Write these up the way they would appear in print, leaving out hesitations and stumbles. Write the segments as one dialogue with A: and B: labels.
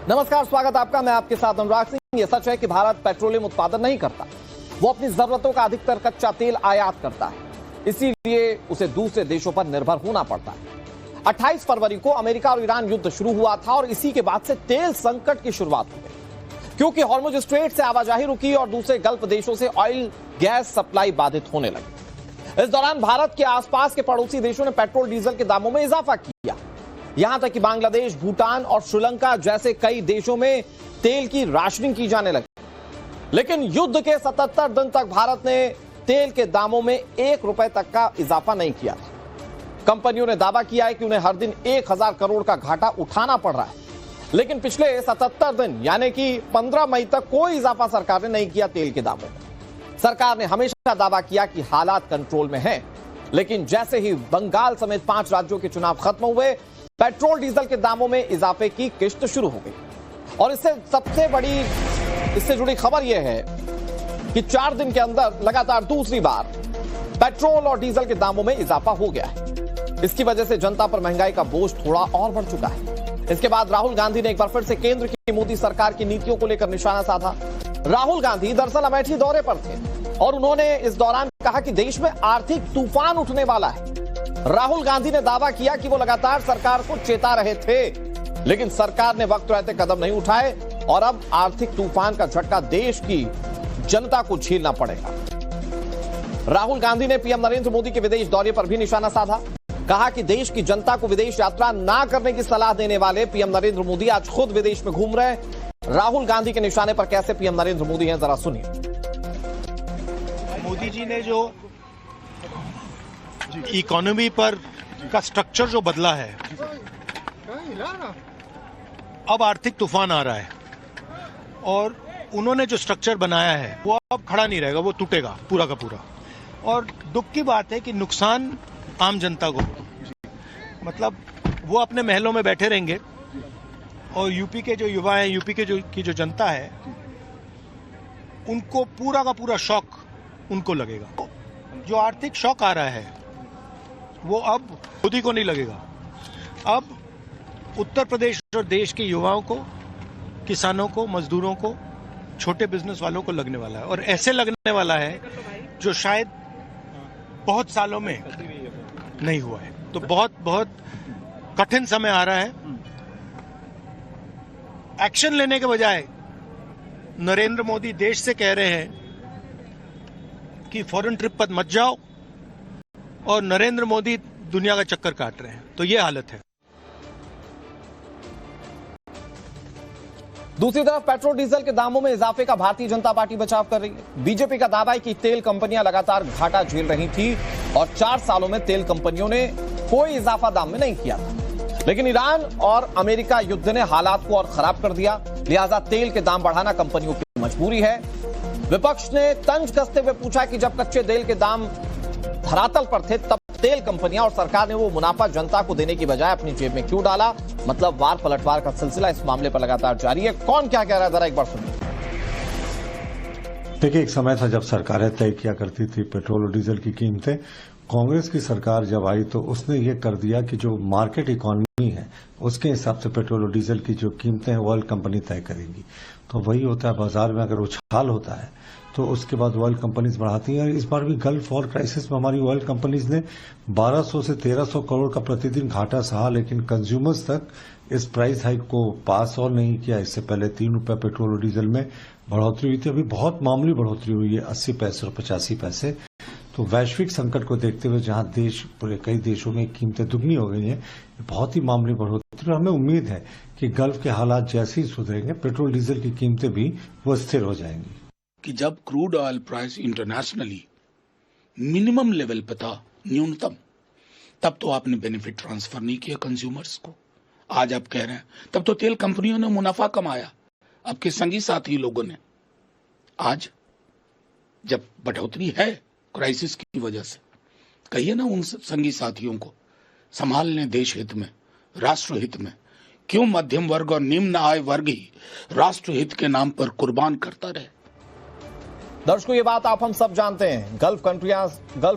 A: नमस्कार, स्वागत आपका। मैं आपके साथ अनुराग सिंह। ये सच है कि भारत पेट्रोलियम उत्पादन नहीं करता, वो अपनी जरूरतों का अधिकतर कच्चा तेल आयात करता है, इसीलिए उसे दूसरे देशों पर निर्भर होना पड़ता है। 28 फरवरी को अमेरिका और ईरान युद्ध शुरू हुआ था और इसी के बाद से तेल संकट की शुरुआत हो गई, क्योंकि हॉर्मुज स्ट्रेट से आवाजाही रुकी और दूसरे गल्फ देशों से ऑयल गैस सप्लाई बाधित होने लगी। इस दौरान भारत के आसपास के पड़ोसी देशों ने पेट्रोल डीजल के दामों में इजाफा किया, यहां तक कि बांग्लादेश, भूटान और श्रीलंका जैसे कई देशों में तेल की राशनिंग की जाने लगी। लेकिन युद्ध के 77 दिन तक भारत ने तेल के दामों में 1 रुपए तक का इजाफा नहीं किया था। कंपनियों ने दावा किया है कि उन्हें हर दिन 1000 करोड़ का घाटा उठाना पड़ रहा है, लेकिन पिछले 77 दिन यानी कि 15 मई तक कोई इजाफा सरकार ने नहीं किया तेल के दामों में। सरकार ने हमेशा दावा किया कि हालात कंट्रोल में हैं, लेकिन जैसे ही बंगाल समेत 5 राज्यों के चुनाव खत्म हुए, पेट्रोल डीजल के दामों में इजाफे की किश्त शुरू हो गई। और इससे सबसे बड़ी इससे जुड़ी खबर यह है कि 4 दिन के अंदर लगातार दूसरी बार पेट्रोल और डीजल के दामों में इजाफा हो गया है। इसकी वजह से जनता पर महंगाई का बोझ थोड़ा और बढ़ चुका है। इसके बाद राहुल गांधी ने एक बार फिर से केंद्र की मोदी सरकार की नीतियों को लेकर निशाना साधा। राहुल गांधी दरअसल अमेठी दौरे पर थे और उन्होंने इस दौरान कहा कि देश में आर्थिक तूफान उठने वाला है। राहुल गांधी ने दावा किया कि वो लगातार सरकार को चेता रहे थे, लेकिन सरकार ने वक्त रहते कदम नहीं उठाए और अब आर्थिक तूफान का झटका देश की जनता को झेलना पड़ेगा। राहुल गांधी ने पीएम नरेंद्र मोदी के विदेश दौरे पर भी निशाना साधा। कहा कि देश की जनता को विदेश यात्रा ना करने की सलाह देने वाले पीएम नरेंद्र मोदी आज खुद विदेश में घूम रहे हैं। राहुल गांधी के निशाने पर कैसे पीएम नरेंद्र मोदी हैं, जरा सुनिए।
B: मोदी जी ने जो इकोनॉमी पर का स्ट्रक्चर जो बदला है, अब आर्थिक तूफान आ रहा है और उन्होंने जो स्ट्रक्चर बनाया है वो अब खड़ा नहीं रहेगा, वो टूटेगा पूरा का पूरा। और दुख की बात है कि नुकसान आम जनता को, मतलब वो अपने महलों में बैठे रहेंगे और यूपी के जो युवा हैं, यूपी के की जो जनता है, उनको पूरा का पूरा शॉक उनको लगेगा। जो आर्थिक शॉक आ रहा है वो अब मोदी को नहीं लगेगा, अब उत्तर प्रदेश और देश के युवाओं को, किसानों को, मजदूरों को, छोटे बिजनेस वालों को लगने वाला है। और ऐसे लगने वाला है जो शायद बहुत सालों में नहीं हुआ है। तो बहुत बहुत कठिन समय आ रहा है। एक्शन लेने के बजाय नरेंद्र मोदी देश से कह रहे हैं कि फॉरेन ट्रिप पर मत जाओ, और नरेंद्र मोदी दुनिया का चक्कर काट रहे हैं। तो ये हालत है।
A: दूसरी तरफ पेट्रोल डीजल के दामों में इजाफे का भारतीय जनता पार्टी बचाव कर रही है। बीजेपी का दावा है कि तेल कंपनियां लगातार घाटा झेल रही थी और 4 सालों में तेल कंपनियों ने कोई इजाफा दाम में नहीं किया था। लेकिन ईरान और अमेरिका युद्ध ने हालात को और खराब कर दिया, लिहाजा तेल के दाम बढ़ाना कंपनियों की मजबूरी है। विपक्ष ने तंज कसते हुए पूछा कि जब कच्चे तेल के दाम धरातल पर थे, तब तेल कंपनियां और सरकार ने वो मुनाफा जनता को देने की बजाय अपनी जेब में क्यों डाला। मतलब वार पलटवार का सिलसिला इस मामले पर लगातार जारी है। कौन क्या कह रहा है, जरा एक बार सुनिए।
C: देखिए, एक समय था जब सरकारें तय किया करती थी पेट्रोल और डीजल की कीमतें। कांग्रेस की सरकार जब आई तो उसने ये कर दिया कि जो मार्केट इकोनॉमी है उसके हिसाब से पेट्रोल और डीजल की जो कीमतें हैं ऑयल कंपनी तय करेंगी। तो वही होता है, बाजार में अगर उछाल होता है तो उसके बाद ऑयल कंपनीज बढ़ाती हैं। इस बार भी गल्फ ऑयल क्राइसिस में हमारी ऑयल कंपनीज ने 1200 से 1300 करोड़ का प्रतिदिन घाटा सहा, लेकिन कंज्यूमर्स तक इस प्राइस हाइक को पास और नहीं किया। इससे पहले 3 रुपए पेट्रोल और डीजल में बढ़ोतरी हुई थी, अभी बहुत मामूली बढ़ोतरी हुई है, 80 पैसे और 85 पैसे। तो वैश्विक संकट को देखते हुए जहां देश पूरे कई देशों में कीमतें दुगनी हो गई हैं, बहुत ही मामूली बढ़ोतरी। हमें उम्मीद है कि गल्फ के हालात जैसे ही सुधरेंगे, पेट्रोल डीजल की कीमतें भी वो स्थिर हो जाएंगी।
D: कि जब crude oil price internationally minimum level पे था, न्यूनतम, तब तो आपने बेनिफिट ट्रांसफर नहीं किया कंज्यूमर्स को। आज आप कह रहे हैं तब तो तेल कंपनियों ने मुनाफा कमाया, आपके संगी साथी लोगों ने। आज जब बढ़ोतरी है क्राइसिस की वजह से, कहिए ना उन संगी साथियों को संभाल लें देश हित में, राष्ट्र हित में। क्यों मध्यम वर्ग और निम्न आय वर्ग ही राष्ट्र हित के नाम पर कुर्बान करता रहे।
A: दर्शकों, ये बात आप हम सब जानते हैं। गल्फ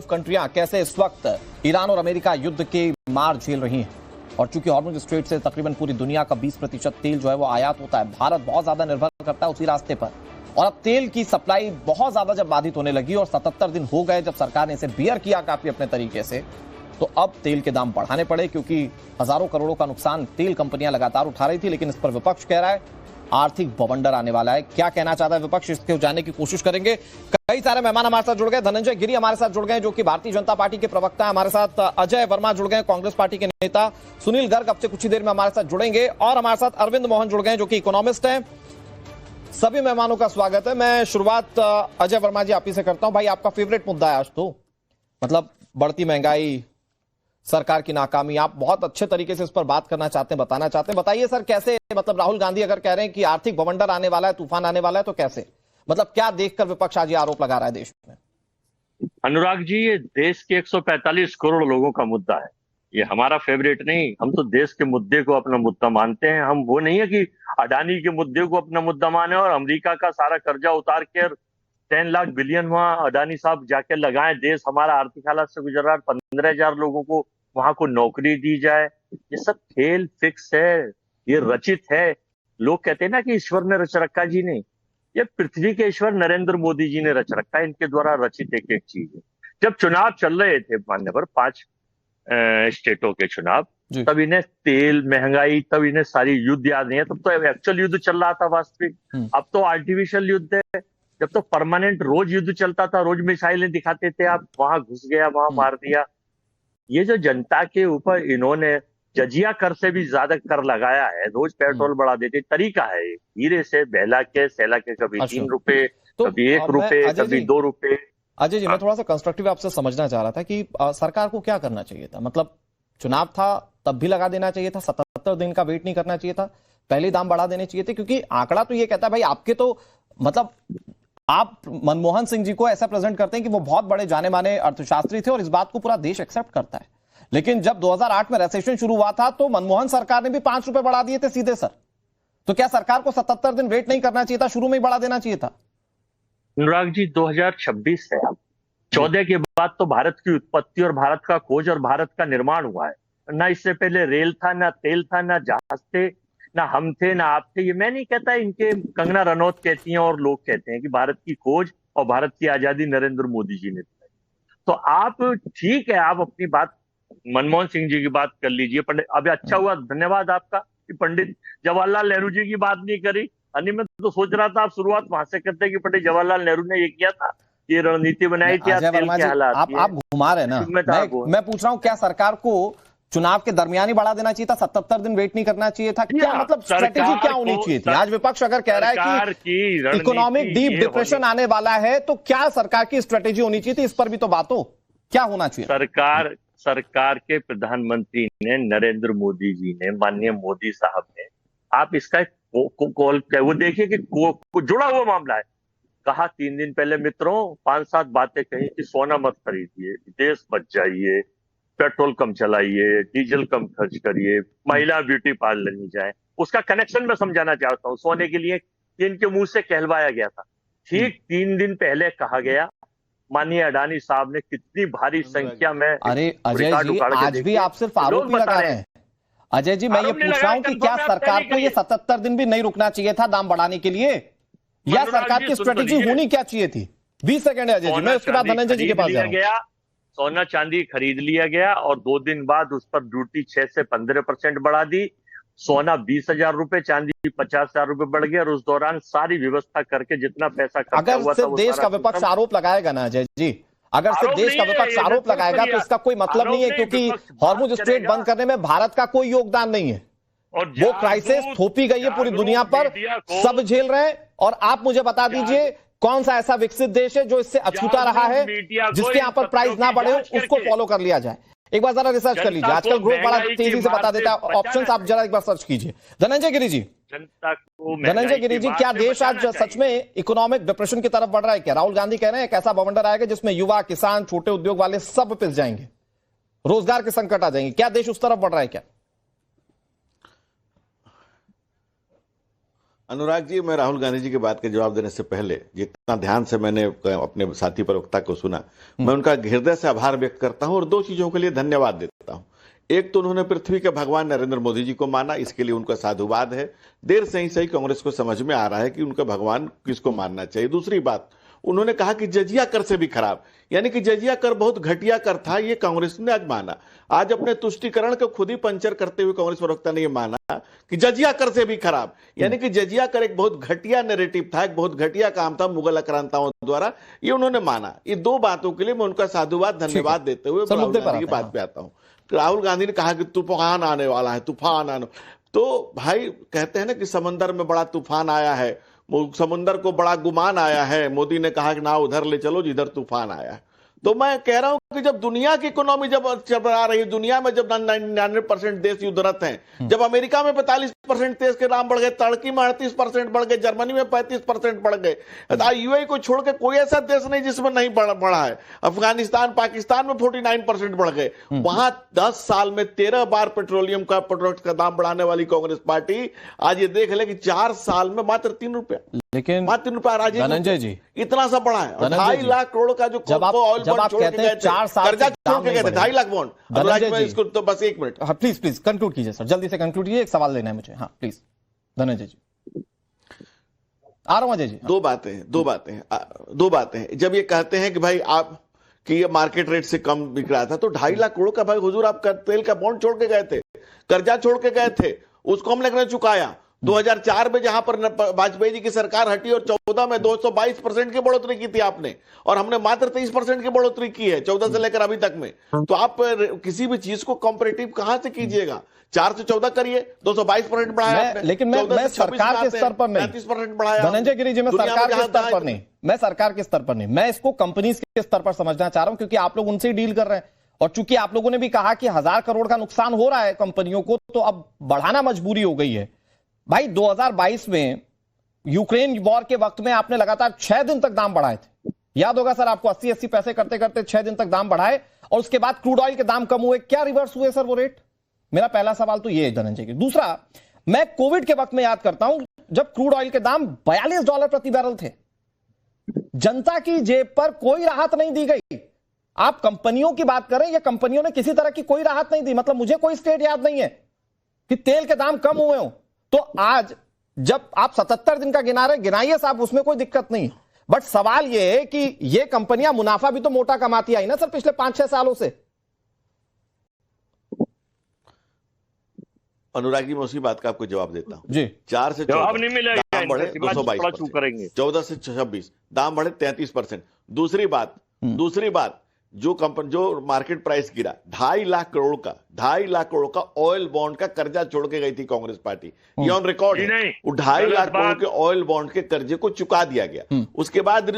A: कंट्रियां कैसे इस वक्त ईरान और अमेरिका युद्ध की मार झेल रही हैं। और चूंकि हॉर्मुज स्ट्रेट से तकरीबन पूरी दुनिया का 20% तेल जो है वो आयात होता है, भारत बहुत ज्यादा निर्भर करता है उसी रास्ते पर। और अब तेल की सप्लाई बहुत ज्यादा जब बाधित होने लगी और 77 दिन हो गए जब सरकार ने इसे बियर किया काफी अपने तरीके से, तो अब तेल के दाम बढ़ाने पड़े, क्योंकि हजारों करोड़ों का नुकसान तेल कंपनियां लगातार उठा रही थी। लेकिन इस पर विपक्ष कह रहा है आर्थिक बवंडर आने वाला है। क्या कहना चाहता है विपक्ष, इसको जानने की कोशिश करेंगे। कई सारे मेहमान हमारे साथ जुड़ गए। धनंजय गिरी हमारे साथ जुड़ गए जो कि भारतीय जनता पार्टी के प्रवक्ता है। हमारे साथ अजय वर्मा जुड़ गए, कांग्रेस पार्टी के नेता। सुनील गर्ग अब से कुछ ही देर में हमारे साथ जुड़ेंगे और हमारे साथ अरविंद मोहन जुड़ गए जो कि इकोनॉमिस्ट हैं। सभी मेहमानों का स्वागत है। मैं शुरुआत अजय वर्मा जी आप ही से करता हूं। भाई, आपका फेवरेट मुद्दा है आज तो, मतलब बढ़ती महंगाई, सरकार की नाकामी। आप बहुत अच्छे तरीके से इस पर बात करना चाहते हैं, बताना चाहते हैं। बताइए सर, कैसे, मतलब राहुल गांधी अगर कह रहे हैं कि आर्थिक बवंडर आने वाला है, तूफान आने वाला है, तो कैसे, मतलब क्या देखकर विपक्ष आज ये आरोप लगा रहा है देश में?
E: अनुराग जी, ये देश के 145 करोड़ लोगों का मुद्दा है। ये हमारा फेवरेट नहीं, हम तो देश के मुद्दे को अपना मुद्दा मानते हैं। हम वो नहीं है कि अडानी के मुद्दे को अपना मुद्दा माने और अमेरिका का सारा कर्जा उतार कर 10 लाख बिलियन वहां अडानी साहब जाके लगाएं। देश हमारा आर्थिक हालात से गुजर रहा है, 15,000 लोगों को वहां को नौकरी दी जाए। ये सब खेल फिक्स है, ये रचित है। लोग कहते हैं ना कि ईश्वर ने रच रखा, जी नहीं, ये पृथ्वी के ईश्वर नरेंद्र मोदी जी ने रच रखा है। इनके द्वारा रचित एक एक चीज है। जब चुनाव चल रहे थे मान्यवर 5 स्टेटों के चुनाव, तब इन्हें तेल महंगाई, तब इन्हें सारी युद्ध याद नहीं है। तब तो एक्चुअल युद्ध चल रहा था वास्तविक। अब तो आर्टिफिशियल युद्ध है। जब तो परमानेंट रोज युद्ध चलता था, रोज मिसाइलें दिखाते थे, आप वहां घुस गया, वहां मार दिया। ये जो जनता के ऊपर इन्होंने जजिया कर से भी ज्यादा कर लगाया है, रोज पेट्रोल बढ़ा देते, तरीका है धीरे से बहला के सहला के, कभी 3 रुपए, कभी 1 रुपए, कभी 2 रुपए।
A: अजय जी, मैं थोड़ा सा कंस्ट्रक्टिव आपसे समझना चाह रहा था कि सरकार को क्या करना चाहिए था। मतलब चुनाव था तब भी लगा देना चाहिए था, 77 दिन का वेट नहीं करना चाहिए था, पहले दाम बढ़ा देने चाहिए थे। क्योंकि आंकड़ा तो ये कहता है भाई, आपके तो मतलब आप मनमोहन सिंह जी को ऐसा प्रेजेंट करते हैं कि वो बहुत बड़े जाने माने अर्थशास्त्री थे और इस बात को पूरा देश एक्सेप्ट करता है। लेकिन जब 2008 में रिसेशन शुरू हुआ था तो मनमोहन सरकार ने भी 5 रुपए बढ़ा दिए थे सीधे सर। तो क्या सरकार को 77 दिन वेट नहीं करना चाहिए था, शुरू में ही बढ़ा देना चाहिए था?
E: अनुराग जी, 2026 है, 14 के बाद तो भारत की उत्पत्ति और भारत का खोज और भारत का निर्माण हुआ है। ना इससे पहले रेल था, ना तेल था, ना जहाज थे, ना हम थे, ना आप थे। ये मैं नहीं कहता, इनके कंगना रनौत कहती हैं और लोग कहते हैं कि भारत की खोज और भारत की आजादी नरेंद्र मोदी जी ने दिलाई। तो आप ठीक है, आप अपनी बात मनमोहन सिंह जी की बात कर लीजिए। पंडित, अभी अच्छा हुआ, धन्यवाद आपका कि पंडित जवाहरलाल नेहरू जी की बात नहीं करी। अन्य मैं तो सोच रहा था आप शुरुआत वहां से करते कि पंडित जवाहरलाल नेहरू ने ये किया था, ये रणनीति बनाई थी।
A: आप घुमा रहे ना, मैं पूछ रहा हूँ क्या सरकार को चुनाव के दरमियान ही बढ़ा देना चाहिए था, 77 दिन वेट नहीं करना चाहिए था? क्या मतलब स्ट्रेटेजी क्या होनी चाहिए थी? आज विपक्ष अगर कह रहा है कि इकोनॉमिक डीप डिप्रेशन आने वाला है, तो क्या सरकार की स्ट्रेटेजी होनी चाहिए थी? इस पर भी तो बात हो, क्या होना चाहिए?
E: सरकार के प्रधानमंत्री ने, नरेंद्र मोदी जी ने, माननीय मोदी साहब ने, आप इसका कॉल वो देखिए कि जुड़ा हुआ मामला है। कहा 3 दिन पहले मित्रों 5-7 बातें कही कि सोना मत खरीदिए, देश बच जाइए, पेट्रोल कम चलाइए, डीजल कम खर्च करिए, महिला ब्यूटी पार्लर नहीं जाए। उसका कनेक्शन मैं समझाना चाहता हूँ। सोने के लिए इनके मुंह से कहलवाया गया था। ठीक 3 दिन पहले कहा गया, माननीय अडानी साहब ने कितनी भारी संख्या में।
A: अरे अजय जी, आज भी आप सिर्फ आरोप ही लगा रहे हैं। अजय जी, मैं ये पूछ रहा हूं कि क्या सरकार को ये 77 दिन भी नहीं रुकना चाहिए था दाम बढ़ाने के लिए, या सरकार की स्ट्रेटेजी होनी क्या चाहिए थी? 20 सेकंड है अजय जी, मैं उसके बाद धनंजय जी के पास जाऊंगा।
E: सोना चांदी खरीद लिया गया और 2 दिन बाद उस पर ड्यूटी 6 से 15% बढ़ा दी। सोना 20,000 रुपए, चांदी 50,000 रुपए बढ़ गया और उस दौरान सारी व्यवस्था करके जितना पैसा खर्चा हुआ था,
A: देश का विपक्ष आरोप लगाएगा ना अजय जी, अगर सिर्फ देश का विपक्ष आरोप लगाएगा तो इसका कोई मतलब नहीं है, क्योंकि हॉर्मुज स्ट्रेट बंद करने में भारत का कोई योगदान नहीं है। वो क्राइसिस थोपी गई है पूरी दुनिया पर, सब झेल रहे हैं। और आप मुझे बता दीजिए कौन सा ऐसा विकसित देश है जो इससे अछूता रहा है, जिसके यहां पर प्राइस ना बढ़े, उसको फॉलो कर लिया जाए। एक बार जरा रिसर्च कर लीजिए, आजकल ग्रोथ बड़ा तेजी से बता देता है। ऑप्शंस आप जरा एक बार सर्च कीजिए। धनंजय गिरी जी, क्या देश आज सच में इकोनॉमिक डिप्रेशन की तरफ बढ़ रहा है? क्या राहुल गांधी कह रहे हैं एक ऐसा बवंडर आएगा जिसमें युवा, किसान, छोटे उद्योग वाले सब पिस जाएंगे, रोजगार के संकट आ जाएंगे? क्या देश उस तरफ बढ़ रहा है क्या?
F: अनुराग जी, मैं राहुल गांधी जी की बात का जवाब देने से पहले जितना ध्यान से मैंने अपने साथी प्रवक्ता को सुना, मैं उनका हृदय से आभार व्यक्त करता हूं और 2 चीजों के लिए धन्यवाद देता हूं। एक तो उन्होंने पृथ्वी के भगवान नरेंद्र मोदी जी को माना, इसके लिए उनका साधुवाद है। देर से ही सही कांग्रेस को समझ में आ रहा है कि उनका भगवान किसको मानना चाहिए। दूसरी बात, उन्होंने कहा कि जजिया कर से भी खराब, यानी कि जजिया कर बहुत घटिया कर था, ये कांग्रेस ने आज माना। आज अपने तुष्टीकरण को खुद ही पंचर करते हुए कांग्रेस प्रवक्ता ने यह माना कि जजिया कर से भी खराब, यानी कि जजिया कर एक बहुत घटिया नैरेटिव था, एक बहुत घटिया काम था मुगल आक्रांताओं द्वारा, ये उन्होंने माना। ये दो बातों के लिए मैं उनका साधुवाद धन्यवाद देते हुए राहुल गांधी की बात पे आता हूं। राहुल गांधी ने कहा कि तूफान आने वाला है, तूफान आने, तो भाई कहते हैं ना कि समंदर में बड़ा तूफान आया है, समुंदर को बड़ा गुमान आया है, मोदी ने कहा कि ना उधर ले चलो जिधर तूफान आया है। तो मैं कह रहा हूं कि जब दुनिया की इकोनॉमी जब चबरा रही है, दुनिया में जब 99% देश युद्धरत हैं, जब अमेरिका में 45% देश के दाम बढ़ गए, टर्की में 38% बढ़ गए, जर्मनी में 35% बढ़ गए, यूएई को छोड़ के कोई ऐसा देश नहीं जिसमें नहीं बढ़ा है। अफगानिस्तान, पाकिस्तान में 49% बढ़ गए। वहां 10 साल में 13 बार पेट्रोलियम का प्रोडक्ट का दाम बढ़ाने वाली कांग्रेस पार्टी आज ये देख ले कि 4 साल में मात्र 3 रुपया,
A: लेकिन
F: मात्र 3 रुपया
A: धनंजय जी
F: इतना सा बढ़ा है। 2.5 लाख करोड़ का जो
A: जब आप कहते हैं 4 साल
F: कर्जा छोड़ के गए थे, 2.5 लाख बॉन्ड।
A: धनंजय जी
F: इसको तो बस 1 मिनट,
A: हाँ प्लीज कंक्लूड कीजिए सर, जल्दी से कंक्लूड कीजिए, एक सवाल लेना है मुझे। हाँ प्लीज धनंजय जी, आ रहा हूं अजय जी।
F: दो बातें हैं। जब ये कहते हैं कि भाई आप कि ये मार्केट रेट से कम बिक रहा था, तो 2.5 लाख करोड़ का भाई हुजूर आप तेल का बॉन्ड छोड़ के गए थे, कर्जा छोड़ के गए थे, उसको हम लोग ने चुकाया। 2004 में जहां पर वाजपेयी जी की सरकार हटी और 14 में 222% की बढ़ोतरी की थी आपने, और हमने मात्र 23% की बढ़ोतरी की है 14 से लेकर अभी तक में। तो आप किसी भी चीज को कंपैरेटिव कहां से कीजिएगा? 4 से 14 करिए, 222% बढ़ाया आपने।
A: लेकिन मैं सरकार के स्तर पर नहीं,
F: 35% बढ़ाया
A: धनंजय गिरी जी, मैं सरकार के स्तर पर नहीं, मैं सरकार के स्तर पर नहीं, मैं इसको कंपनीज के स्तर पर समझना चाह रहा हूं, क्योंकि आप लोग उनसे डील कर रहे हैं, और चूंकि आप लोगों ने भी कहा कि 1000 करोड़ का नुकसान हो रहा है कंपनियों को, तो अब बढ़ाना मजबूरी हो गई है। भाई 2022 में यूक्रेन वॉर के वक्त में आपने लगातार 6 दिन तक दाम बढ़ाए थे, याद होगा सर आपको, 80-80 पैसे करते करते 6 दिन तक दाम बढ़ाए, और उसके बाद क्रूड ऑयल के दाम कम हुए। क्या रिवर्स हुए सर वो रेट? मेरा पहला सवाल तो ये है धनंजय की। दूसरा, मैं कोविड के वक्त में याद करता हूं जब क्रूड ऑयल के दाम $42 प्रति बैरल थे, जनता की जेब पर कोई राहत नहीं दी गई। आप कंपनियों की बात करें, या कंपनियों ने किसी तरह की कोई राहत नहीं दी, मतलब मुझे कोई स्टेट याद नहीं है कि तेल के दाम कम हुए हो। तो आज जब आप 77 दिन का गिना रहे, गिनाइए साहब, उसमें कोई दिक्कत नहीं, बट सवाल यह है कि ये कंपनियां मुनाफा भी तो मोटा कमाती आई ना सर पिछले 5-6 सालों से।
F: अनुराग जी, मैं उसी बात का आपको जवाब देता हूं
A: जी।
F: 4 से 14
E: नहीं मिलेगा,
F: दाम बढ़े 222%, 14 से 26 दाम बढ़े 33%। दूसरी बात जो मार्केट प्राइस गिरा 2.5 लाख करोड़ का, 2.5 लाख करोड़ का ऑयल बॉन्ड का कर्जा छोड़ के गई थी कांग्रेस पार्टी, ये ऑन रिकॉर्ड है। वो 2.5 लाख करोड़ के ऑयल बॉन्ड के कर्जे को चुका दिया गया। उसके बाद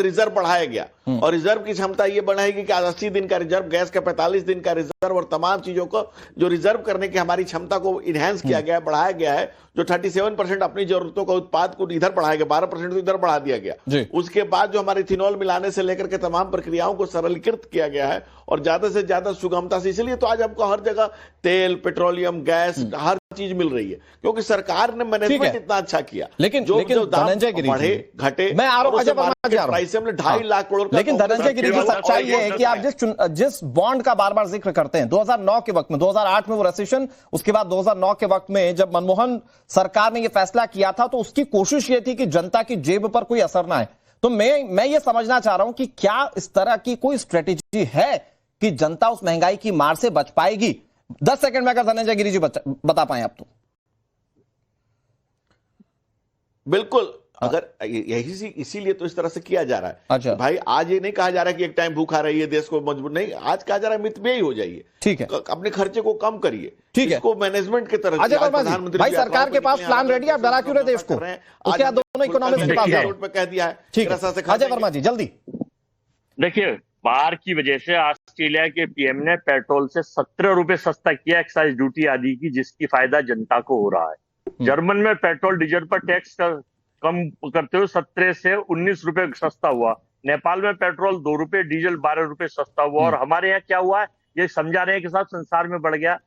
F: रिजर्व बढ़ाया गया, और रिजर्व की क्षमता ये बढ़ाएगी कि 80 दिन का रिजर्व, गैस का 45 दिन का रिजर्व, और तमाम चीजों को जो रिजर्व करने की हमारी क्षमता को इनहेंस किया गया, बढ़ाया गया है। जो 37% अपनी जरूरतों का उत्पाद को इधर बढ़ाया गया, 12% तो इधर बढ़ा दिया गया। उसके बाद जो हमारे इथेनॉल मिलाने से लेकर के तमाम प्रक्रियाओं को सरलीकृत किया गया है, और ज्यादा से ज्यादा सुगमता से। इसलिए तो आज आपको हर जगह तेल, पेट्रोलियम, गैस, हर चीज मिल रही है, क्योंकि सरकार ने मैनेजमेंट इतना अच्छा किया।
A: लेकिन धनंजय गिरी
F: बढ़े घटे,
A: मैं आ रहा हूं,
F: 2.5 लाख करोड़।
A: लेकिन धनंजय गिरी जी, सच्चाई ये है कि आप जिस बॉन्ड का बार बार जिक्र करते हैं, 2009 के वक्त में, 2008 में वो रेसेशन, उसके बाद 2009 के वक्त में जब मनमोहन सरकार ने ये फैसला किया था, तो उसकी कोशिश ये थी कि जनता की जेब पर कोई असर ना आए। तो मैं ये समझना चाह रहा हूं कि क्या इस तरह की कोई स्ट्रेटेजी है कि जनता उस महंगाई की मार से बच पाएगी? 10 सेकंड में अगर धनंजय गिरी जी बता पाए आप तो।
F: बिल्कुल, अगर इसीलिए तो इस तरह से किया जा रहा है।
A: अच्छा
F: भाई, आज ये नहीं कहा जा रहा है कि एक टाइम भूखा रहिए, देश को मजबूत नहीं, आज कहा जा रहा है मितव्ययी हो जाइए,
A: ठीक है,
F: अपने खर्चे को कम करिए,
A: ठीक है,
F: इसको मैनेजमेंट की तरह।
A: प्रधानमंत्री भाई, सरकार के पास प्लान रेडी है, आप डरा क्यों रहे देश को? उसके बाद दोनों इकोनॉमिस्ट के पास जा रहे हैं,
F: कह दिया है।
A: ठीक है, अजय वर्मा जी जल्दी।
E: देखिए, बाढ़ की वजह से ऑस्ट्रेलिया के पीएम ने पेट्रोल से 17 रुपए सस्ता किया एक्साइज ड्यूटी आदि की, जिसकी फायदा जनता को हो रहा है। जर्मन में पेट्रोल डीजल पर टैक्स कम करते हुए 17 से 19 रुपए सस्ता हुआ। नेपाल में पेट्रोल 2 रुपए, डीजल 12 रुपए सस्ता हुआ। और हमारे यहाँ क्या हुआ है, ये समझा रहे हैं कि साहब संसार में बढ़ गया।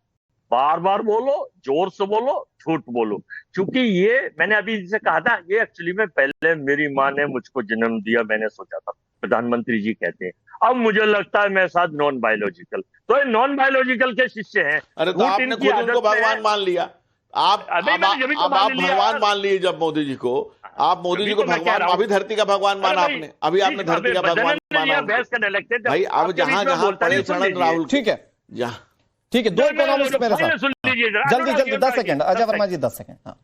E: बार बार बोलो, जोर से बोलो, झूठ बोलो, क्योंकि ये मैंने अभी जिसे कहा था, ये एक्चुअली में पहले मेरी माँ ने मुझको जन्म दिया, मैंने सोचा था प्रधानमंत्री जी कहते हैं। अब मुझे लगता है मेरे साथ नॉन बायोलॉजिकल, तो ये नॉन बायोलॉजिकल के शिष्य हैं।
F: अरे तो आपने खुद उनको भगवान मान लिया। आप भगवान मान लिए जब मोदी जी को, आप मोदी जी को भगवान, अभी धरती का भगवान माना आपने, अभी आपने धरती का भगवान माना भाई। अब जहां जहां पड़े चरण राहुल,
A: ठीक है,
F: जहां
A: ठीक है, दो इकोनॉमिस्ट मेरे साथ,
E: सुन लीजिए
A: जल्दी जल्दी 10 सेकंड, अजय वर्मा जी 10 सेकंड। हाँ।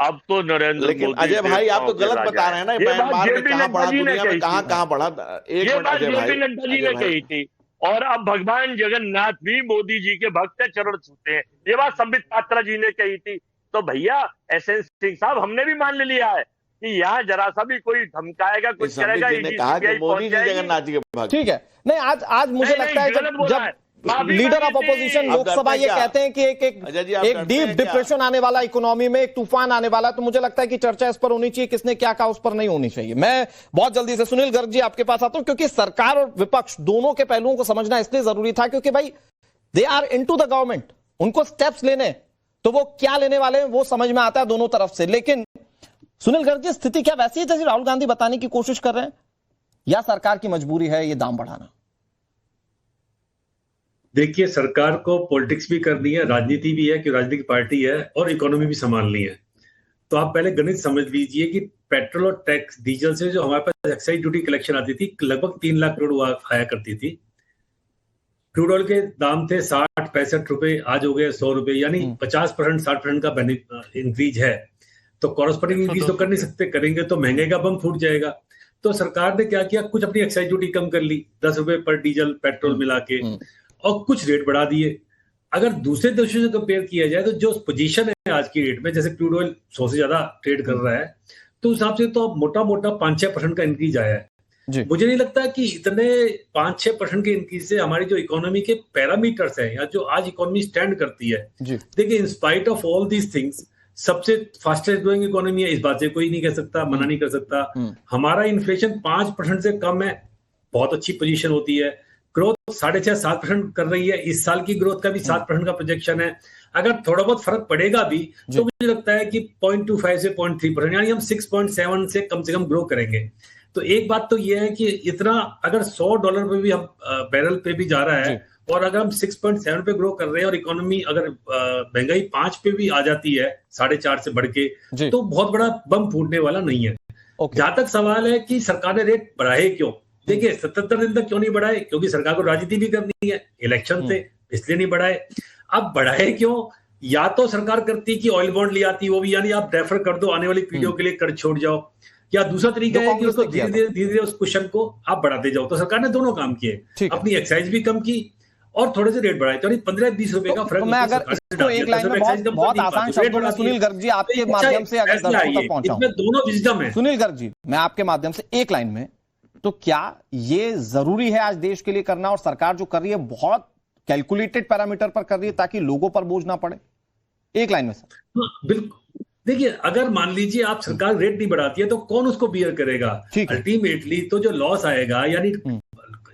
E: अब तो नरेंद्र,
F: लेकिन अजय भाई आप तो गलत बता रहे हैं ना, म्यांमार में कहां बढ़ा, दुनिया में कहां बढ़ा। एक मिनट अजय भाई,
E: जी ने कही थी, और अब भगवान जगन्नाथ भी मोदी जी के भक्त चरण छूते हैं, ये बात संबित पात्रा जी ने कही थी। तो भैया एसएन सिंह साहब, हमने भी मान लिया है कि यहाँ जरा सा भी कोई धमकाएगा, कुछ करेगा,
F: कहा कि मोदी जी जगन्नाथ जी के भक्त।
A: ठीक है, नहीं आज मुझे लगता है जब लीडर ऑफ अपोजिशन लोकसभा ये कहते हैं कि एक डीप डिप्रेशन आने वाला इकोनॉमी में, एक तूफान आने वाला, तो मुझे लगता है कि चर्चा इस पर होनी चाहिए, किसने क्या कहा उस पर नहीं होनी चाहिए। मैं बहुत जल्दी से सुनील गर्ग जी आपके पास आता हूं, क्योंकि सरकार और विपक्ष दोनों के पहलुओं को समझना इसलिए जरूरी था क्योंकि भाई they are into the government, उनको स्टेप्स लेने, तो वो क्या लेने वाले हैं वो समझ में आता है दोनों तरफ से। लेकिन सुनील गर्ग जी, स्थिति क्या वैसी है जैसे राहुल गांधी बताने की कोशिश कर रहे हैं, या सरकार की मजबूरी है ये दाम बढ़ाना?
G: देखिए, सरकार को पॉलिटिक्स भी करनी है, राजनीति भी है कि राजनीतिक पार्टी है, और इकोनॉमी भी संभालनी है। तो आप पहले गणित समझ लीजिए कि पेट्रोल और टैक्स डीजल से जो हमारे पास एक्साइज ड्यूटी कलेक्शन आती थी, लगभग 3 लाख करोड़ आया करती थी। क्रूड ऑयल के दाम थे 60-65 रुपए, आज हो गए 100 रुपए, यानी 50% 60% का इंक्रीज है। तो कॉरस्पॉन्डिंग इंक्रीज तो कर नहीं सकते, करेंगे तो महंगाई का बम फूट जाएगा। तो सरकार ने क्या किया, कुछ अपनी एक्साइज ड्यूटी कम कर ली, 10 रुपए पर डीजल पेट्रोल मिला के, और कुछ रेट बढ़ा दिए। अगर दूसरे देशों से कंपेयर किया जाए तो जो पोजीशन है आज की रेट में, जैसे क्रूड ऑयल 100 से ज्यादा ट्रेड कर रहा है, तो उस हिसाब से तो मोटा मोटा 5-6% का इंक्रीज आया है। मुझे नहीं लगता कि इतने 5-6% के इंक्रीज से हमारी जो इकोनॉमी के पैरामीटर्स है, या जो आज इकोनॉमी स्टैंड करती है, देखिए in spite of all these things सबसे फास्टेस्ट ग्रोइंग इकोनॉमी है, इस बात से कोई नहीं कह सकता, मना नहीं कर सकता। हमारा इन्फ्लेशन 5% से कम है, बहुत अच्छी पोजीशन होती है। ग्रोथ 6.5-7% कर रही है, इस साल की ग्रोथ का भी 7% का प्रोजेक्शन है। अगर थोड़ा बहुत फर्क पड़ेगा भी तो मुझे लगता है कि 0.25 से 0.3%, यानी हम 6.7 से कम ग्रो करेंगे। तो एक बात तो ये है कि इतना अगर $100 पे भी हम बैरल पे भी जा रहा है, और अगर हम 6.7 पे ग्रो कर रहे हैं, और इकोनॉमी अगर महंगाई 5 पे भी आ जाती है 4.5 से बढ़ के, तो बहुत बड़ा बम फूटने वाला नहीं है। जहां तक सवाल है कि सरकार ने रेट बढ़ाए क्यों, देखिए 77 दिन तक क्यों नहीं बढ़ाए, क्योंकि सरकार को राजनीति भी करनी है, इलेक्शन थे इसलिए नहीं बढ़ाए। अब बढ़ाए क्यों, या तो सरकार करती कि ऑयल बॉन्ड ले आती, वो भी यानी आप रेफर कर दो, आने वाली पीढ़ियों के लिए कर छोड़ जाओ, या दूसरा तरीका है कि उसको धीरे धीरे उस कुशन को आप बढ़ाते जाओ। तो सरकार ने दोनों काम किए, अपनी एक्साइज भी कम की और थोड़े से रेट बढ़ाए, तो 15-20 रुपए का फर्क।
A: मैं अगर इसको एक लाइन में बहुत आसान शब्दों में सुनील गर्ग जी आपके माध्यम से अगर दर्शकों तक पहुंचाऊं,
G: दोनों विजडम है।
A: सुनील गर्ग जी, मैं आपके माध्यम से एक लाइन में, तो क्या ये जरूरी है आज देश के लिए करना, और सरकार जो कर रही है बहुत कैलकुलेटेड पैरामीटर पर कर रही है ताकि लोगों पर बोझ ना पड़े? एक लाइन में सर।
G: बिल्कुल, देखिए अगर मान लीजिए आप सरकार रेट नहीं बढ़ाती है तो कौन उसको बियर करेगा? अल्टीमेटली तो जो लॉस आएगा, यानी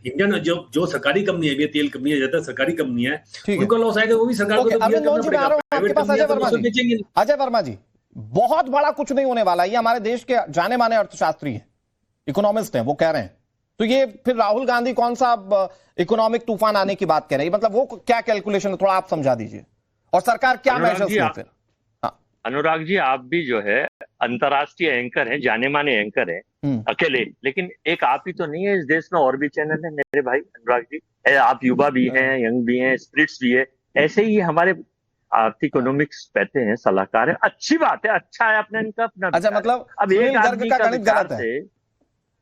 G: इंडियन जो सरकारी कंपनी है, तेल कंपनी है, ज्यादा सरकारी कंपनी है, उनको लॉस आएगा, वो भी सरकार को बियर करना पड़ेगा।
A: अजय वर्मा जी, बहुत बड़ा कुछ नहीं होने वाला, ये हमारे देश के जाने माने अर्थशास्त्री है, इकोनॉमिस्ट है, वो कह रहे हैं। तो ये फिर राहुल गांधी कौन सा इकोनॉमिक तूफान आने की बात कह रहे हैं, मतलब वो क्या कैलकुलेशन है, थोड़ा आप समझा दीजिए, और सरकार क्या मेजर्स ले फिर?
E: अनुराग जी, आप भी जो है अंतर्राष्ट्रीय एंकर हैं, जाने माने एंकर हैं अकेले, लेकिन एक आप ही तो नहीं है, इस देश में और भी चैनल है मेरे भाई अनुराग जी। आप युवा भी हैं, यंग भी हैं, स्पिरिट्स भी है, ऐसे ही हमारे आर्थिक इकोनॉमिक्स कहते हैं, सलाहकार है, अच्छी बात है, अच्छा है अपने इनका अपना।
A: अच्छा, मतलब
E: अब एक आदमी का विचार से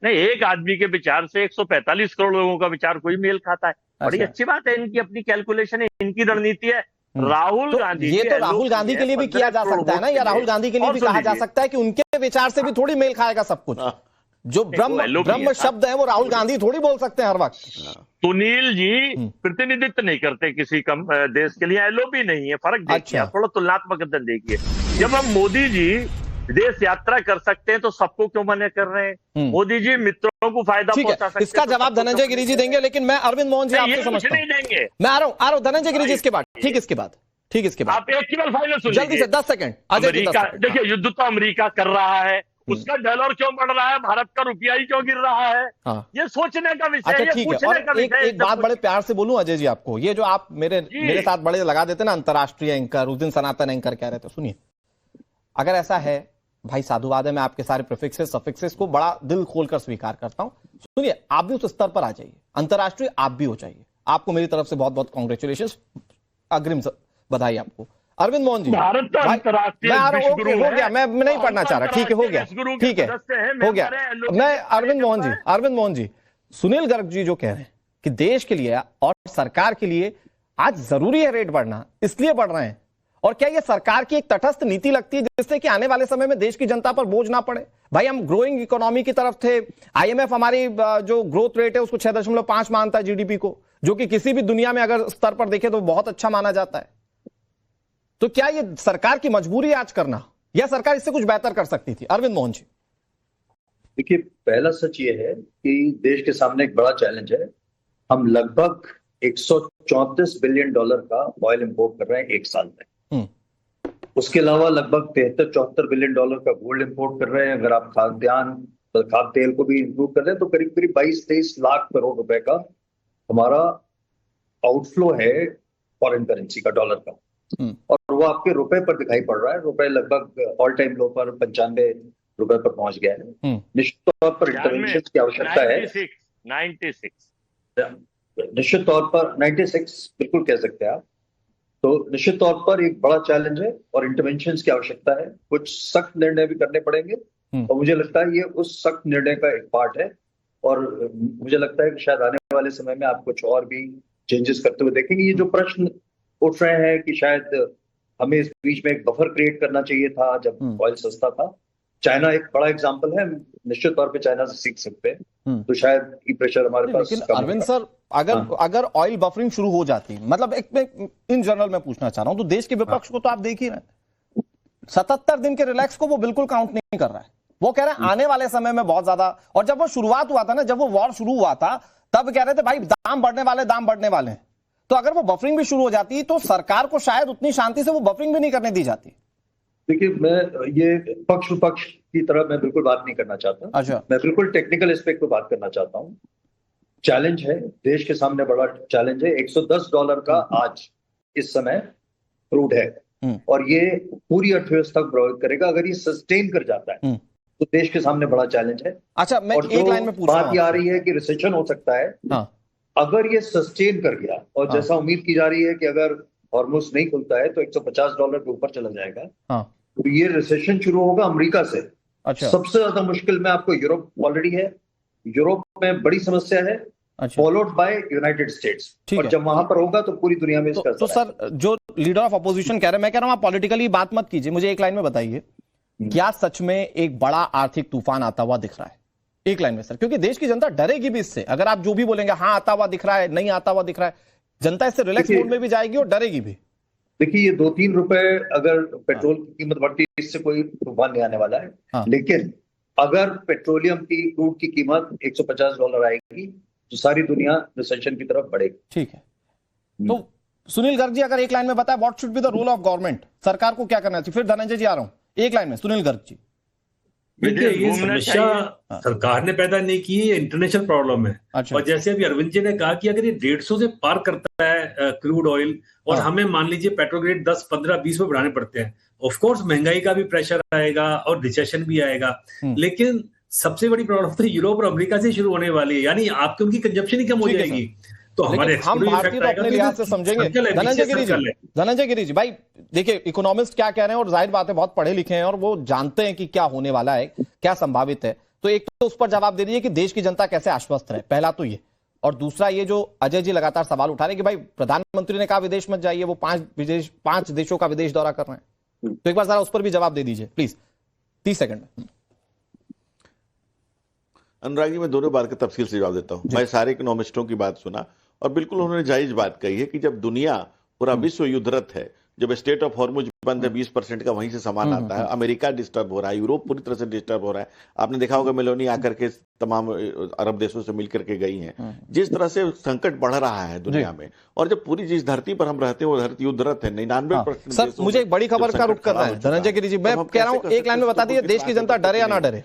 E: नहीं, एक आदमी के विचार से 145 करोड़ लोगों का विचार कोई मेल खाता है, बड़ी अच्छी बात है, इनकी अपनी कैलकुलेशन है, इनकी रणनीति है। राहुल गांधी,
A: ये तो राहुल गांधी के लिए भी किया जा सकता है ना, या राहुल गांधी के लिए भी कहा जा सकता है कि उनके विचार से भी थोड़ी मेल खाएगा सब कुछ। जो ब्रह्म शब्द है वो राहुल गांधी थोड़ी बोल सकते हैं हर वक्त।
E: सुनील जी प्रतिनिधित्व नहीं करते किसी कम देश के लिए, एलओपी नहीं है, फर्क देखिए, थोड़ा तुलनात्मक देखिए। जब हम मोदी जी विदेश यात्रा कर सकते हैं तो सबको क्यों मना कर रहे हैं? मोदी जी मित्रों को फायदा पहुंचा सकते हैं।
A: इसका जवाब धनंजय गिरि जी देंगे, लेकिन मैं अरविंद मोहन जी आपसे समझता हूं,
E: देंगे।
A: मैं आ रहा हूं धनंजय गिरि जी इसके बाद, ठीक इसके बाद
E: आप एक केवल फाइनल सुन
A: जल्दी से 10 सेकंड।
E: देखिए, युद्ध तो अमेरिका कर रहा है, उसका डॉलर क्यों बढ़ रहा है, भारत का रुपया ही क्यों गिर रहा है।
A: हाँ।
E: ये सोचने का विषय
A: अच्छा
E: है, ये
A: ठीक है।
E: पूछने का
A: और एक
E: विषय है।
A: एक बात बड़े प्यार से बोलूं अजय जी आपको, ये जो आप मेरे साथ बड़े लगा देते ना अंतर्राष्ट्रीय एंकर, उस दिन सनातन एंकर कह रहे थे, सुनिए अगर ऐसा है भाई साधुवाद है, मैं आपके सारे प्रीफिक्सेस सफिक्सेस को बड़ा दिल खोलकर स्वीकार करता हूं। सुनिए आप भी उस स्तर पर आ जाइए, अंतर्राष्ट्रीय आप भी हो जाइए। आपको मेरी तरफ से बहुत बहुत कांग्रेचुलेशन, अग्रिम बधाई आपको। अरविंद मोहन जी,
E: भारत का अंतर्राष्ट्रीय विश्व गुरु
A: हो
E: है।
A: गया, मैं नहीं पढ़ना चाह रहा, ठीक है हो गया, ठीक है हो गया। मैं अरविंद मोहन जी, सुनील गर्ग जी जो कह रहे हैं कि देश के लिए और सरकार के लिए आज जरूरी है रेट बढ़ना, इसलिए बढ़ रहे हैं, और क्या ये सरकार की एक तटस्थ नीति लगती है जिससे कि आने वाले समय में देश की जनता पर बोझ ना पड़े? भाई हम ग्रोइंग इकोनॉमी की तरफ थे, आईएमएफ हमारी जो ग्रोथ रेट है उसको 6.5 मानता है जीडीपी को, जो कि किसी भी दुनिया में अगर स्तर पर देखें तो बहुत अच्छा माना जाता है। तो क्या ये सरकार की मजबूरी है आज करना, या सरकार इससे कुछ बेहतर कर सकती थी? अरविंद मोहन जी,
H: देखिए पहला सच ये है कि देश के सामने एक बड़ा चैलेंज है। हम लगभग 134 बिलियन डॉलर का ऑयल इंपोर्ट कर रहे हैं एक साल में। उसके अलावा लगभग 73-74 बिलियन डॉलर का गोल्ड इंपोर्ट कर रहे हैं। अगर आप खाद्य तेल को भी इंक्लूड कर रहे हैं तो करीब करीब 22-23 लाख करोड़ रुपए का हमारा आउटफ्लो है फॉरेन करेंसी का, डॉलर का, और वो आपके रुपए पर दिखाई पड़ रहा है। रुपए लगभग ऑल टाइम लो पर 95 रुपए पर पहुंच गया है। निश्चित तौर पर इंटरवेंशन की आवश्यकता है।
E: 96
H: निश्चित तौर पर 96 बिल्कुल कह सकते हैं आप। तो निश्चित तौर पर एक बड़ा चैलेंज है और इंटरवेंशन की आवश्यकता है। कुछ सख्त निर्णय भी करने पड़ेंगे और मुझे लगता है ये उस सख्त निर्णय का एक पार्ट है। और मुझे लगता है कि शायद आने वाले समय में आप कुछ और भी चेंजेस करते हुए देखेंगे। ये जो प्रश्न उठ रहे हैं कि शायद हमें इस बीच में एक बफर क्रिएट करना चाहिए था जब ऑयल सस्ता था, चाइना एक बड़ा एग्जांपल है, निश्चित तौर पे चाइना से सीख सकते हैं। तो शायद ये प्रेशर हमारे पास
A: लेकिन अरविंद सर अगर ऑयल बफरिंग शुरू हो जाती, मतलब एक इन जनरल मैं पूछना चाह रहा हूं, तो देश के विपक्ष को तो आप देख ही रहे हैं, 77 दिन के रिलैक्स को वो बिल्कुल काउंट नहीं कर रहा है। वो कह रहे हैं आने वाले समय में बहुत ज्यादा, और जब वो शुरुआत हुआ था ना, जब वो वॉर शुरू हुआ था तब कह रहे थे भाई दाम बढ़ने वाले हैं। तो अगर वो बफरिंग भी शुरू हो जाती तो सरकार को शायद उतनी शांति से वो बफरिंग भी नहीं करने दी जाती।
H: देखिए मैं ये पक्ष विपक्ष की तरह मैं बिल्कुल बात नहीं करना चाहता।
A: अच्छा,
H: मैं बिल्कुल टेक्निकल एस्पेक्ट पे बात करना चाहता हूँ। चैलेंज है, देश के सामने बड़ा चैलेंज है। $110 का आज इस समय क्रूड है और ये पूरी अर्थव्यवस्था को प्रभावित करेगा। अगर ये सस्टेन कर जाता है तो देश के सामने बड़ा चैलेंज है।
A: अच्छा, मैं एक लाइन में पूछ रहा हूं,
H: बात ये आ रही है कि रिसेशन हो सकता है। हाँ। अगर ये सस्टेन कर गया और जैसा उम्मीद की जा रही है कि अगर हॉर्मुज नहीं खुलता है तो $150 के ऊपर चला जाएगा। हाँ। तो ये रिसेशन शुरू होगा अमेरिका से। अच्छा। सबसे ज्यादा मुश्किल में आपको यूरोप ऑलरेडी है, यूरोप में बड़ी समस्या है, फॉलोड बाय यूनाइटेड स्टेट्स। और जब वहां पर होगा तो पूरी दुनिया में इसका
A: तो सर जो लीडर ऑफ अपोजिशन कह रहे हैं, मैं कह रहा हूं आप पॉलिटिकली बात मत कीजिए, मुझे एक लाइन में बताइए क्या सच में एक बड़ा आर्थिक तूफान आता हुआ दिख रहा है? एक लाइन में सर, क्योंकि देश की जनता डरेगी भी इससे। अगर आप जो भी बोलेंगे हाँ आता हुआ दिख रहा है, नहीं आता हुआ दिख रहा है, जनता इससे रिलैक्स मोड में भी जाएगी और डरेगी भी।
H: देखिए ये 2-3 रुपए अगर पेट्रोल की कीमत बढ़ती है इससे कोई तूफान नहीं आने वाला है। हाँ। लेकिन अगर पेट्रोलियम की क्रूड की कीमत $150 आएगी तो सारी दुनिया रिसेशन की तरफ बढ़ेगी। ठीक है,
A: तो सुनील गर्ग जी अगर एक लाइन में बताए what should be the role of government, सरकार को क्या करना चाहिए? फिर धनंजय जी आ रहा हूं, एक लाइन में सुनील गर्ग जी।
G: देखिए ये समस्या सरकार ने पैदा नहीं की, ये इंटरनेशनल प्रॉब्लम है। अच्छा। और जैसे अभी अरविंद जी ने कहा कि अगर ये 150 से पार करता है क्रूड ऑयल और हमें मान लीजिए पेट्रोल ग्रेड 10, 15, 20 पे बढ़ाने पड़ते हैं, ऑफ कोर्स महंगाई का भी प्रेशर आएगा और रिसेशन भी आएगा। लेकिन सबसे बड़ी प्रॉब्लम तो यूरोप और अमेरिका से शुरू होने वाली है, यानी आपकी उनकी कंजप्शन ही कम हो जाएगी। तो हमारे
A: हम भारतीय तो अपने लिहाज से समझेंगे। धनंजय गिरी जी भाई देखिए, इकोनॉमिस्ट क्या कह रहे हैं और जाहिर बात है बहुत पढ़े लिखे हैं और वो जानते हैं कि क्या होने वाला है, क्या संभावित है। तो एक तो उस पर जवाब दे दीजिए कि देश की जनता कैसे आश्वस्त रहे, पहला तो ये। और दूसरा ये जो अजय जी लगातार सवाल उठा रहे हैं कि भाई प्रधानमंत्री ने कहा विदेश मत जाइए, वो 5 देशों का विदेश दौरा कर रहे हैं, तो एक बार जरा उस पर भी जवाब दे दीजिए प्लीज, 30 सेकंड में।
F: अनुराग जी मैं दोनों बार के तफसील से जवाब देता हूं। मैं सारे इकोनॉमिस्टों की बात सुना और बिल्कुल उन्होंने जायज बात कही है कि जब दुनिया पूरा विश्व युद्धरत है जब स्टेट ऑफ हॉर्मुज बंद है, 20% का वहीं से सामान आता है, अमेरिका डिस्टर्ब हो रहा है, यूरोप पूरी तरह से डिस्टर्ब हो रहा है। आपने देखा होगा मेलोनी आकर के तमाम अरब देशों से मिलकर के गई हैं। जिस तरह से संकट बढ़ रहा है दुनिया में, और जब पूरी जिस धरती पर हम रहते हैं वो धरती युद्धरत है, 99%।
A: सर मुझे एक बड़ी खबर का रुख करना है धनंजय गिरि जी, मैं कह रहा हूं एक लाइन में बता दीजिए, देश की जनता डरे या ना डरे?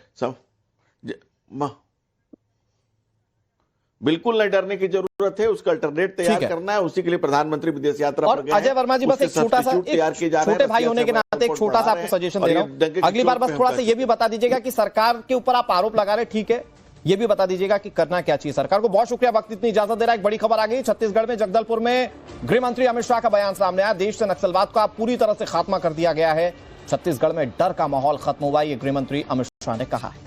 F: बिल्कुल नहीं डरने की जरूरत है, उसका अल्टरनेट तैयार करना है, उसी के लिए प्रधानमंत्री विदेश यात्रा पर गए हैं।
A: अजय वर्मा जी बस एक छोटा सा, छोटे भाई होने के नाते एक छोटा सा आपको सजेशन दे रहा हूं, अगली बार बस थोड़ा सा ये भी बता दीजिएगा कि सरकार के ऊपर आप आरोप लगा रहे, ठीक है, ये भी बता दीजिएगा कि करना क्या चाहिए सरकार को। बहुत शुक्रिया, वक्त इतनी इजाजत दे रहा है। एक बड़ी खबर आ गई, छत्तीसगढ़ में जगदलपुर में गृह मंत्री अमित शाह का बयान सामने आया, देश से नक्सलवाद का पूरी तरह से खात्मा कर दिया गया है, छत्तीसगढ़ में डर का माहौल खत्म हुआ, ये गृह मंत्री अमित शाह ने कहा है।